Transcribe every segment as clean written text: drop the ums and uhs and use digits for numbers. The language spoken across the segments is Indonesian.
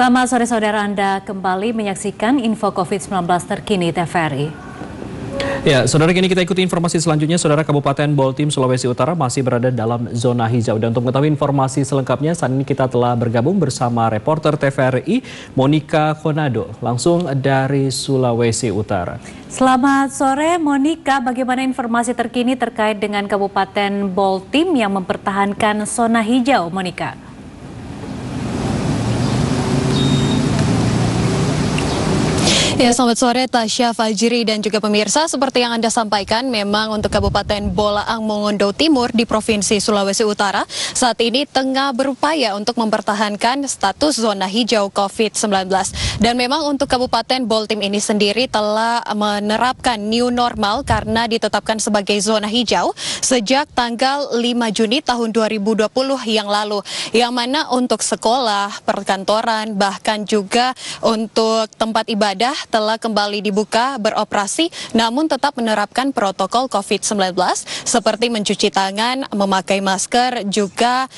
Selamat sore saudara, Anda kembali menyaksikan info COVID-19 terkini TVRI. Ya, saudara, kini kita ikuti informasi selanjutnya. Saudara, Kabupaten Boltim, Sulawesi Utara masih berada dalam zona hijau. Dan untuk mengetahui informasi selengkapnya, saat ini kita telah bergabung bersama reporter TVRI Monica Konado, langsung dari Sulawesi Utara. Selamat sore Monica, bagaimana informasi terkini terkait dengan Kabupaten Boltim yang mempertahankan zona hijau, Monica? Ya, selamat sore Tasya, Fajri, dan juga pemirsa. Seperti yang Anda sampaikan, memang untuk Kabupaten Bolaang Mongondo Timur di Provinsi Sulawesi Utara saat ini tengah berupaya untuk mempertahankan status zona hijau COVID-19. Dan memang untuk Kabupaten Boltim ini sendiri telah menerapkan new normal karena ditetapkan sebagai zona hijau sejak tanggal 5 Juni tahun 2020 yang lalu. Yang mana untuk sekolah, perkantoran, bahkan juga untuk tempat ibadah telah kembali dibuka beroperasi, namun tetap menerapkan protokol COVID-19 seperti mencuci tangan, memakai masker, juga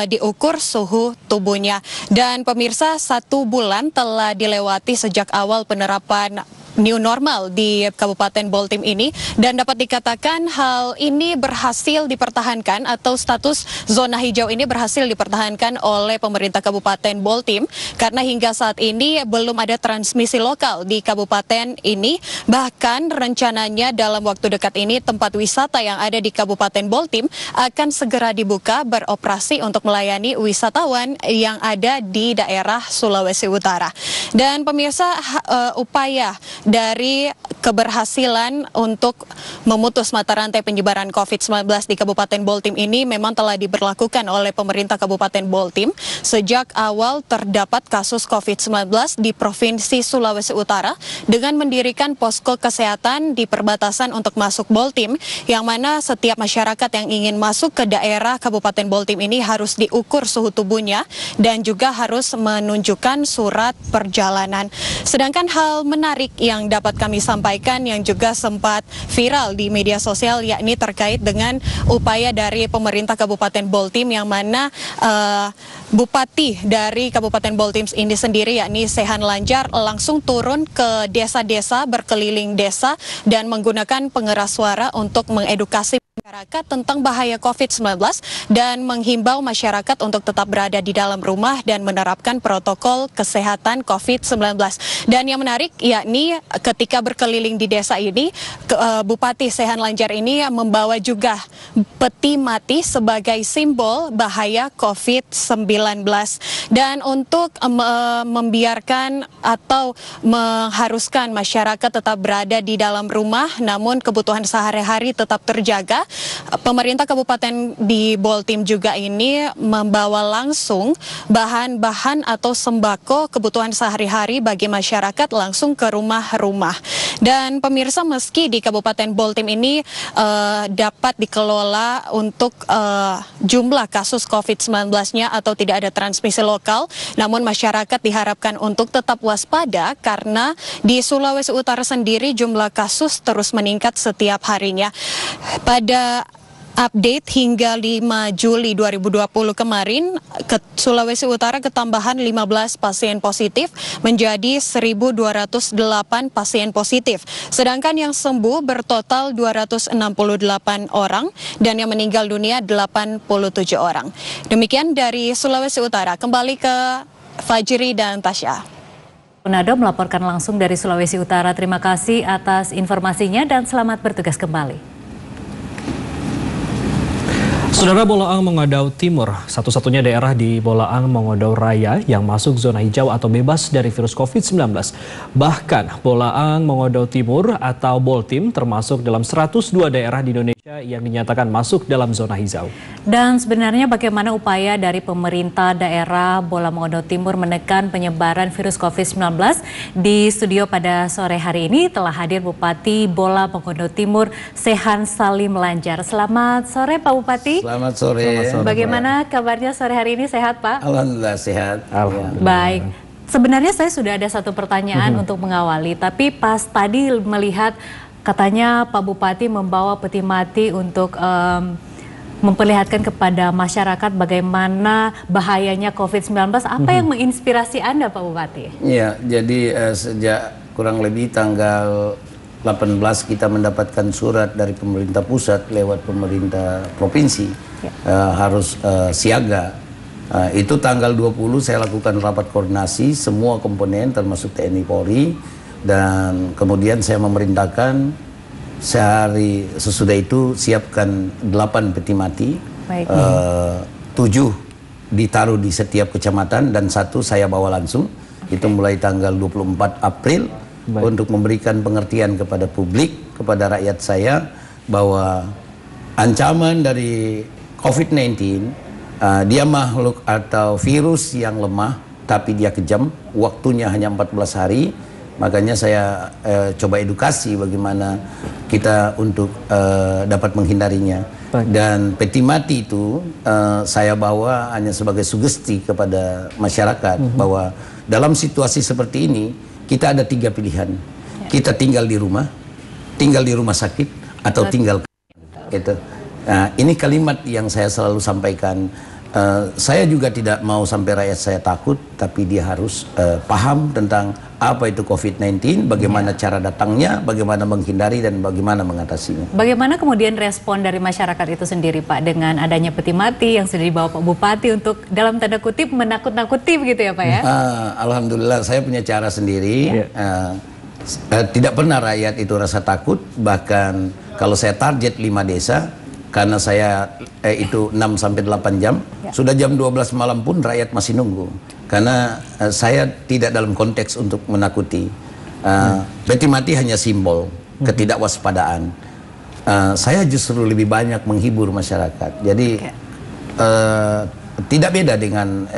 diukur suhu tubuhnya. Dan pemirsa, 1 bulan telah dilewati sejak awal penerapan new normal di Kabupaten Boltim ini, dan dapat dikatakan hal ini berhasil dipertahankan atau status zona hijau ini berhasil dipertahankan oleh pemerintah Kabupaten Boltim karena hingga saat ini belum ada transmisi lokal di kabupaten ini. Bahkan rencananya dalam waktu dekat ini tempat wisata yang ada di Kabupaten Boltim akan segera dibuka beroperasi untuk melayani wisatawan yang ada di daerah Sulawesi Utara. Dan pemirsa, upaya dari keberhasilan untuk memutus mata rantai penyebaran COVID-19 di Kabupaten Boltim ini memang telah diberlakukan oleh pemerintah Kabupaten Boltim sejak awal terdapat kasus COVID-19 di Provinsi Sulawesi Utara dengan mendirikan posko kesehatan di perbatasan untuk masuk Boltim, yang mana setiap masyarakat yang ingin masuk ke daerah Kabupaten Boltim ini harus diukur suhu tubuhnya dan juga harus menunjukkan surat perjalanan. Sedangkan hal menarik yang dapat kami sampaikan yang juga sempat viral di media sosial yakni terkait dengan upaya dari pemerintah Kabupaten Boltim, yang mana Bupati dari Kabupaten Boltim ini sendiri yakni Sehan Lanjar langsung turun ke desa-desa, berkeliling desa dan menggunakan pengeras suara untuk mengedukasi masyarakat tentang bahaya COVID-19 dan menghimbau masyarakat untuk tetap berada di dalam rumah dan menerapkan protokol kesehatan COVID-19. Dan yang menarik yakni ketika berkeliling di desa ini, Bupati Sehan Lanjar ini membawa juga peti mati sebagai simbol bahaya COVID-19. Dan untuk membiarkan atau mengharuskan masyarakat tetap berada di dalam rumah namun kebutuhan sehari-hari tetap terjaga, pemerintah Kabupaten di Boltim juga ini membawa langsung bahan-bahan atau sembako kebutuhan sehari-hari bagi masyarakat langsung ke rumah-rumah. Dan pemirsa, meski di Kabupaten Boltim ini dapat dikelola untuk jumlah kasus COVID-19-nya atau tidak ada transmisi lokal, namun masyarakat diharapkan untuk tetap waspada karena di Sulawesi Utara sendiri jumlah kasus terus meningkat setiap harinya. Pada update hingga 5 Juli 2020 kemarin, Sulawesi Utara ketambahan 15 pasien positif menjadi 1.208 pasien positif. Sedangkan yang sembuh bertotal 268 orang dan yang meninggal dunia 87 orang. Demikian dari Sulawesi Utara. Kembali ke Fajri dan Tasya. Konado melaporkan langsung dari Sulawesi Utara. Terima kasih atas informasinya dan selamat bertugas kembali. Saudara, Bolaang Mongodo Timur, satu-satunya daerah di Bolaang Mongodo Raya yang masuk zona hijau atau bebas dari virus COVID-19. Bahkan Bolaang Mongodo Timur atau Boltim termasuk dalam 102 daerah di Indonesia yang dinyatakan masuk dalam zona hijau. Dan sebenarnya bagaimana upaya dari pemerintah daerah Bolaang Mongodo Timur menekan penyebaran virus COVID-19? Di studio pada sore hari ini telah hadir Bupati Bolaang Mongodo Timur, Sehan Salim Lanjar. Selamat sore Pak Bupati. Selamat sore. Bagaimana kabarnya sore hari ini, sehat Pak? Alhamdulillah sehat. Alhamdulillah. Baik. Sebenarnya saya sudah ada satu pertanyaan untuk mengawali, tapi pas tadi melihat katanya Pak Bupati membawa peti mati untuk memperlihatkan kepada masyarakat bagaimana bahayanya COVID-19. Apa yang menginspirasi Anda, Pak Bupati? Iya, jadi sejak kurang lebih tanggal 18 kita mendapatkan surat dari pemerintah pusat lewat pemerintah provinsi harus siaga. Itu tanggal 20 saya lakukan rapat koordinasi semua komponen termasuk TNI Polri, dan kemudian saya memerintahkan sehari sesudah itu siapkan 8 peti mati, 7 ditaruh di setiap kecamatan dan 1 saya bawa langsung. Itu mulai tanggal 24 April untuk memberikan pengertian kepada publik, kepada rakyat saya bahwa ancaman dari COVID-19 dia makhluk atau virus yang lemah tapi dia kejam, waktunya hanya 14 hari. Makanya saya coba edukasi bagaimana kita untuk dapat menghindarinya. Dan peti mati itu saya bawa hanya sebagai sugesti kepada masyarakat bahwa dalam situasi seperti ini kita ada 3 pilihan. Kita tinggal di rumah sakit, atau tinggal gitu. Nah, ini kalimat yang saya selalu sampaikan. Saya juga tidak mau sampai rakyat saya takut, tapi dia harus paham tentang apa itu COVID-19, bagaimana cara datangnya, bagaimana menghindari, dan bagaimana mengatasinya. Bagaimana kemudian respon dari masyarakat itu sendiri, Pak, dengan adanya peti mati yang sudah dibawa Pak Bupati untuk dalam tanda kutip menakut-nakuti begitu ya, Pak ya? Alhamdulillah saya punya cara sendiri. Tidak pernah rakyat itu rasa takut, bahkan kalau saya target 5 desa, karena saya itu 6-8 jam, sudah jam 12 malam pun rakyat masih nunggu. Karena saya tidak dalam konteks untuk menakuti. Peti mati hanya simbol ketidakwaspadaan. Saya justru lebih banyak menghibur masyarakat. Jadi tidak beda dengan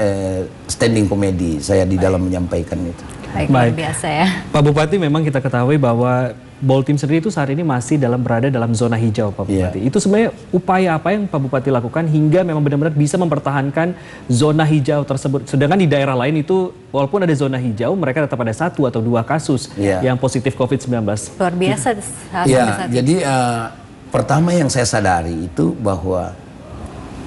standing komedi saya di dalam menyampaikan itu. Baik, luar biasa ya. Pak Bupati, memang kita ketahui bahwa Boltim sendiri itu saat ini masih berada dalam zona hijau, Pak Bupati. Itu sebenarnya upaya apa yang Pak Bupati lakukan hingga memang benar-benar bisa mempertahankan zona hijau tersebut? Sedangkan di daerah lain itu walaupun ada zona hijau, mereka tetap ada 1 atau 2 kasus yang positif COVID-19. Luar biasa. Jadi pertama yang saya sadari itu bahwa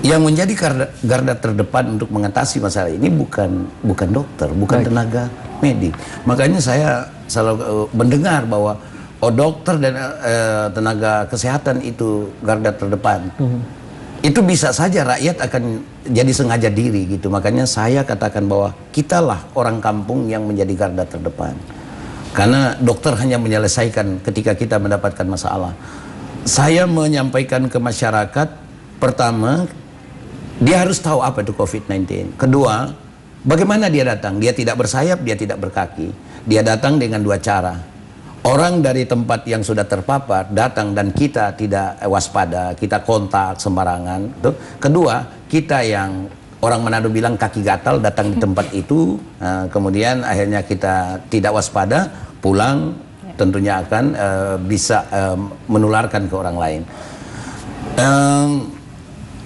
yang menjadi garda terdepan untuk mengatasi masalah ini bukan dokter, bukan tenaga medik. Makanya saya selalu mendengar bahwa dokter dan tenaga kesehatan itu garda terdepan. Itu bisa saja rakyat akan jadi sengaja diri gitu. Makanya saya katakan bahwa kitalah orang kampung yang menjadi garda terdepan. Karena dokter hanya menyelesaikan ketika kita mendapatkan masalah. Saya menyampaikan ke masyarakat, pertama, dia harus tahu apa itu COVID-19. Kedua, bagaimana dia datang? Dia tidak bersayap, dia tidak berkaki. Dia datang dengan 2 cara. Orang dari tempat yang sudah terpapar datang dan kita tidak waspada, kita kontak sembarangan. Kedua, kita yang orang Manado bilang kaki gatal datang di tempat itu, kemudian akhirnya kita tidak waspada, pulang, tentunya akan bisa menularkan ke orang lain.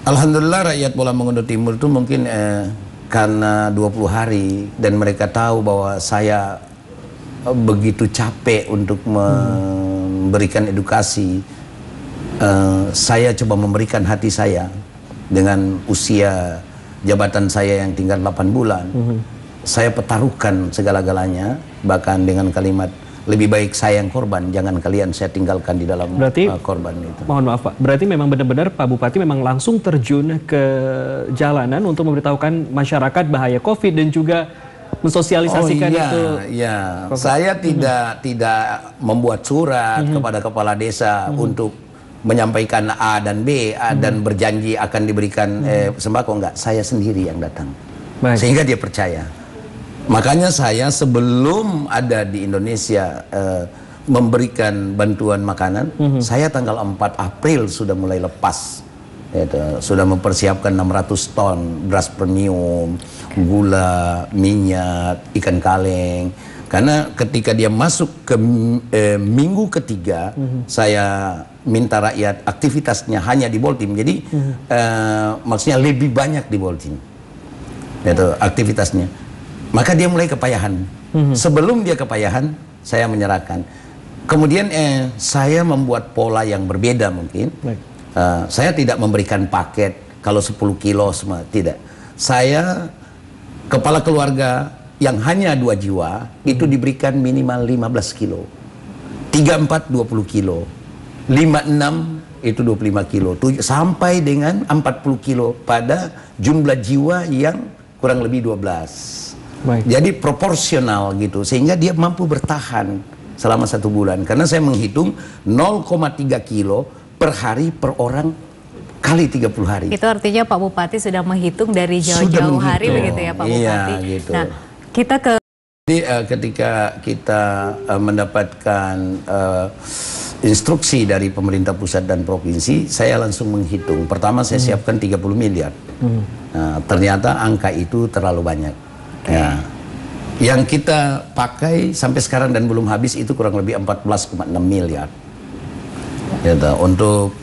Alhamdulillah rakyat Bola Mongondo Timur itu mungkin karena 20 hari dan mereka tahu bahwa saya begitu capek untuk memberikan edukasi. Saya coba memberikan hati saya dengan usia jabatan saya yang tinggal 8 bulan. Saya pertaruhkan segala-galanya, bahkan dengan kalimat lebih baik saya yang korban, jangan kalian saya tinggalkan di dalam korban itu. Mohon maaf Pak, berarti memang benar-benar Pak Bupati memang langsung terjun ke jalanan untuk memberitahukan masyarakat bahaya COVID dan juga mensosialisasikan itu. Iya, saya tidak membuat surat kepada kepala desa untuk menyampaikan A dan B dan berjanji akan diberikan sembako, enggak. Saya sendiri yang datang. Sehingga dia percaya. Makanya saya sebelum ada di Indonesia memberikan bantuan makanan, saya tanggal 4 April sudah mulai lepas. Sudah mempersiapkan 600 ton beras premium, gula, minyak, ikan kaleng. Karena ketika dia masuk ke minggu ketiga, saya minta rakyat aktivitasnya hanya di Boltim. Jadi maksudnya lebih banyak di Boltim. Aktivitasnya. Maka dia mulai kepayahan. Sebelum dia kepayahan, saya menyerahkan. Kemudian saya membuat pola yang berbeda mungkin. Saya tidak memberikan paket kalau 10 kilo semua, tidak. Saya kepala keluarga yang hanya 2 jiwa itu diberikan minimal 15 kilo. 34 20 kilo. 56 itu 25 kilo. Sampai dengan 40 kilo pada jumlah jiwa yang kurang lebih 12. Baik. Jadi proporsional gitu, sehingga dia mampu bertahan selama 1 bulan. Karena saya menghitung 0,3 kilo per hari per orang kali 30 hari. Itu artinya Pak Bupati sudah menghitung dari jauh-jauh hari begitu ya Pak Bupati. Iya, gitu. Nah, kita ke Jadi ketika kita mendapatkan instruksi dari pemerintah pusat dan provinsi, saya langsung menghitung. Pertama saya siapkan 30 miliar. Nah, ternyata angka itu terlalu banyak. Ya. Yang kita pakai sampai sekarang dan belum habis itu kurang lebih 14,6 miliar. Gitu. Untuk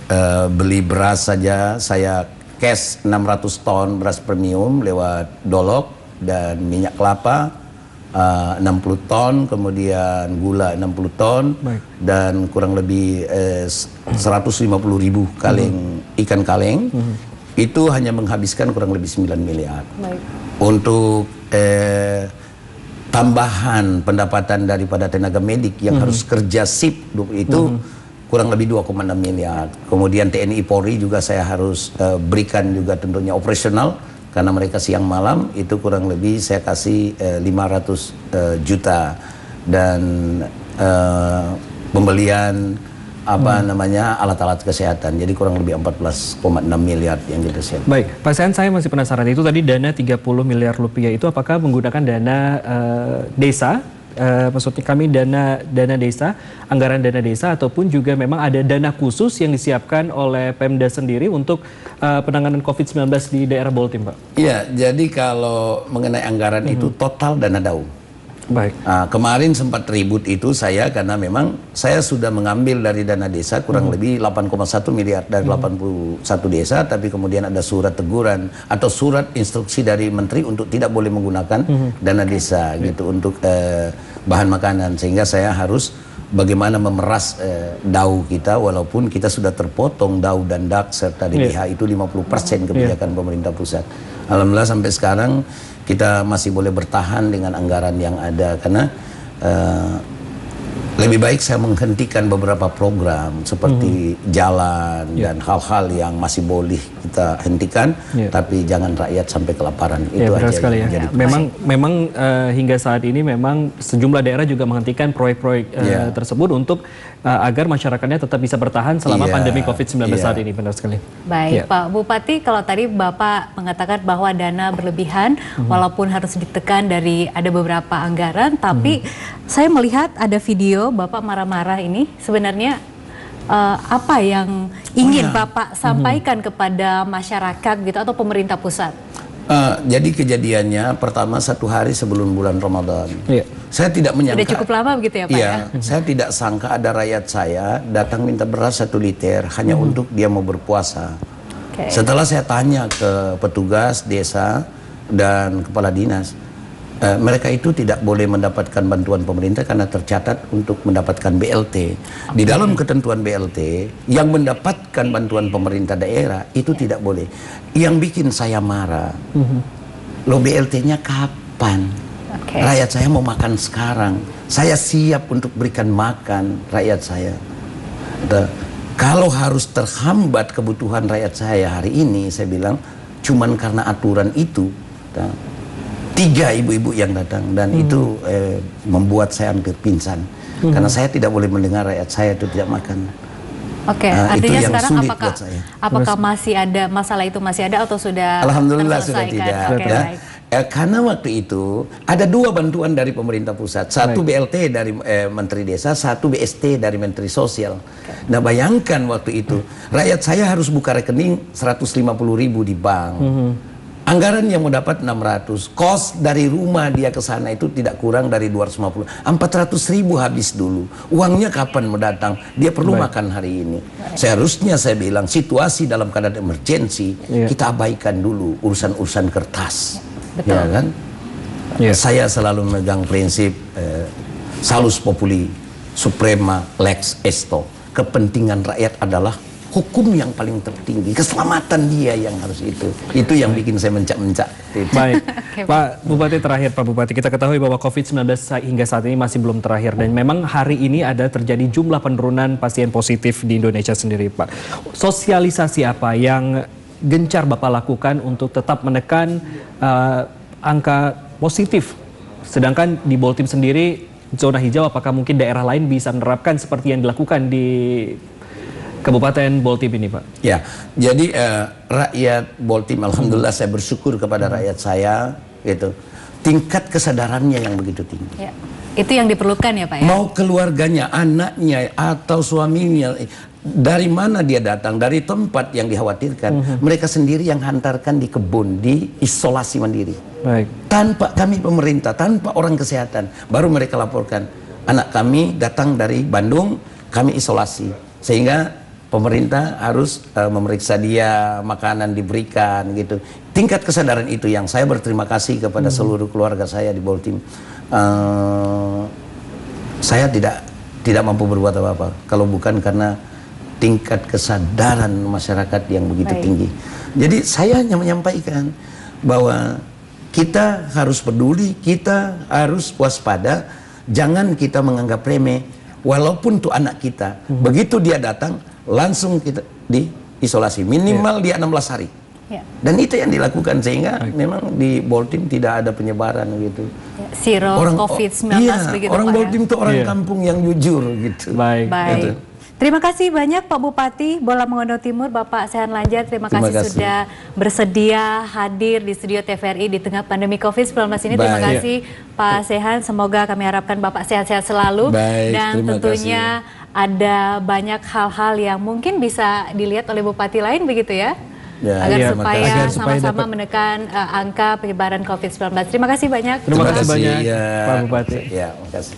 beli beras saja saya cash 600 ton beras premium lewat Dolok dan minyak kelapa 60 ton, kemudian gula 60 ton. Baik. Dan kurang lebih 150.000 kaleng ikan kaleng. Itu hanya menghabiskan kurang lebih 9 miliar. Baik. Untuk tambahan pendapatan daripada tenaga medik yang harus kerja sip itu kurang lebih 2,6 miliar. Kemudian TNI Polri juga saya harus berikan juga tentunya operasional, karena mereka siang malam itu kurang lebih saya kasih 500 juta. Dan pembelian alat-alat kesehatan, jadi kurang lebih 14,6 miliar yang kita siapkan. Baik, Pak Sean, saya masih penasaran, itu tadi dana 30 miliar rupiah itu apakah menggunakan dana desa? Maksudnya kami dana desa, anggaran dana desa, ataupun juga memang ada dana khusus yang disiapkan oleh Pemda sendiri untuk penanganan COVID-19 di daerah Boltim, Pak? Iya, jadi kalau mengenai anggaran itu total dana DAU. Baik. Kemarin sempat ribut itu saya, karena memang saya sudah mengambil dari dana desa kurang lebih 8,1 miliar dari 81 desa, tapi kemudian ada surat teguran atau surat instruksi dari menteri untuk tidak boleh menggunakan dana desa gitu untuk bahan makanan, sehingga saya harus bagaimana memeras DAU kita, walaupun kita sudah terpotong DAU dan DAK serta DBH itu 50% kebijakan pemerintah pusat. Alhamdulillah sampai sekarang kita masih boleh bertahan dengan anggaran yang ada, karena lebih baik saya menghentikan beberapa program seperti jalan dan hal-hal yang masih boleh kita hentikan, tapi jangan rakyat sampai kelaparan. Itu aja sekali ya. Jadi memang hingga saat ini memang sejumlah daerah juga menghentikan proyek-proyek tersebut untuk agar masyarakatnya tetap bisa bertahan selama pandemi COVID-19 saat ini. Benar sekali. Baik, Pak Bupati, kalau tadi Bapak mengatakan bahwa dana berlebihan walaupun harus ditekan dari ada beberapa anggaran, tapi saya melihat ada video Bapak marah-marah ini. Sebenarnya apa yang ingin Bapak sampaikan kepada masyarakat gitu atau pemerintah pusat? Jadi kejadiannya pertama 1 hari sebelum bulan Ramadan. Saya tidak menyangka. Sudah cukup lama begitu ya Pak? Iya, saya tidak sangka ada rakyat saya datang minta beras 1 liter hanya untuk dia mau berpuasa. Setelah saya tanya ke petugas desa dan kepala dinas, mereka itu tidak boleh mendapatkan bantuan pemerintah karena tercatat untuk mendapatkan BLT. Di dalam ketentuan BLT, yang mendapatkan bantuan pemerintah daerah itu tidak boleh. Yang bikin saya marah, lo BLT-nya kapan? Rakyat saya mau makan sekarang. Saya siap untuk berikan makan rakyat saya. Kalau harus terhambat kebutuhan rakyat saya hari ini, saya bilang, cuman karena aturan itu. 3 ibu-ibu yang datang dan itu membuat saya hampir pingsan karena saya tidak boleh mendengar rakyat saya itu tidak makan. Artinya sekarang apakah masih ada masalah itu, masih ada atau sudah? Alhamdulillah sudah tidak. Karena waktu itu ada 2 bantuan dari pemerintah pusat, 1 BLT dari Menteri Desa, 1 BST dari Menteri Sosial. Nah bayangkan waktu itu rakyat saya harus buka rekening 150.000 di bank. Anggaran yang mau dapat 600, kos dari rumah dia ke sana itu tidak kurang dari 250, 400.000 habis dulu. Uangnya kapan mau datang? Dia perlu makan hari ini. Seharusnya saya bilang situasi dalam keadaan emergensi kita abaikan dulu urusan-urusan kertas, ya kan? Saya selalu memegang prinsip salus populi suprema lex esto. Kepentingan rakyat adalah hukum yang paling tertinggi, keselamatan dia yang harus itu. Itu yang bikin saya mencak-mencak. Baik, Pak Bupati terakhir, Pak Bupati, kita ketahui bahwa COVID-19 hingga saat ini masih belum terakhir dan memang hari ini ada terjadi jumlah penurunan pasien positif di Indonesia sendiri, Pak. Sosialisasi apa yang gencar Bapak lakukan untuk tetap menekan angka positif? Sedangkan di Boltim sendiri zona hijau, apakah mungkin daerah lain bisa menerapkan seperti yang dilakukan di Kabupaten Boltim ini, Pak? Ya, jadi rakyat Boltim, alhamdulillah saya bersyukur kepada rakyat saya, gitu. Tingkat kesadarannya yang begitu tinggi. Ya, itu yang diperlukan ya, Pak ya? Mau keluarganya, anaknya, atau suaminya, dari mana dia datang, dari tempat yang dikhawatirkan, mereka sendiri yang hantarkan di kebun, di isolasi mandiri. Baik. Tanpa kami pemerintah, tanpa orang kesehatan, baru mereka laporkan, anak kami datang dari Bandung, kami isolasi. Sehingga pemerintah harus memeriksa dia, makanan diberikan gitu. Tingkat kesadaran itu yang saya berterima kasih kepada seluruh keluarga saya di Boltim. Saya tidak mampu berbuat apa-apa kalau bukan karena tingkat kesadaran masyarakat yang begitu tinggi. Jadi saya hanya menyampaikan bahwa kita harus peduli, kita harus waspada, jangan kita menganggap remeh. Walaupun itu anak kita, begitu dia datang langsung kita diisolasi minimal dia 16 hari. Dan itu yang dilakukan sehingga memang di Boltim tidak ada penyebaran gitu. Zero COVID-19 begitu, orang Pak, Boltim itu orang kampung yang jujur gitu. Baik. Gitu. Terima kasih banyak Pak Bupati Bola Mongondo Timur, Bapak Sehan Lanjar. Terima kasih sudah bersedia hadir di studio TVRI di tengah pandemi COVID-19 ini. Terima kasih Pak Sehan. Semoga kami harapkan Bapak sehat-sehat selalu. Dan tentunya ada banyak hal-hal yang mungkin bisa dilihat oleh Bupati lain begitu ya. Agar supaya sama-sama menekan angka penyebaran COVID-19. Terima kasih banyak. Terima kasih banyak ya, Pak Bupati. Ya, terima kasih.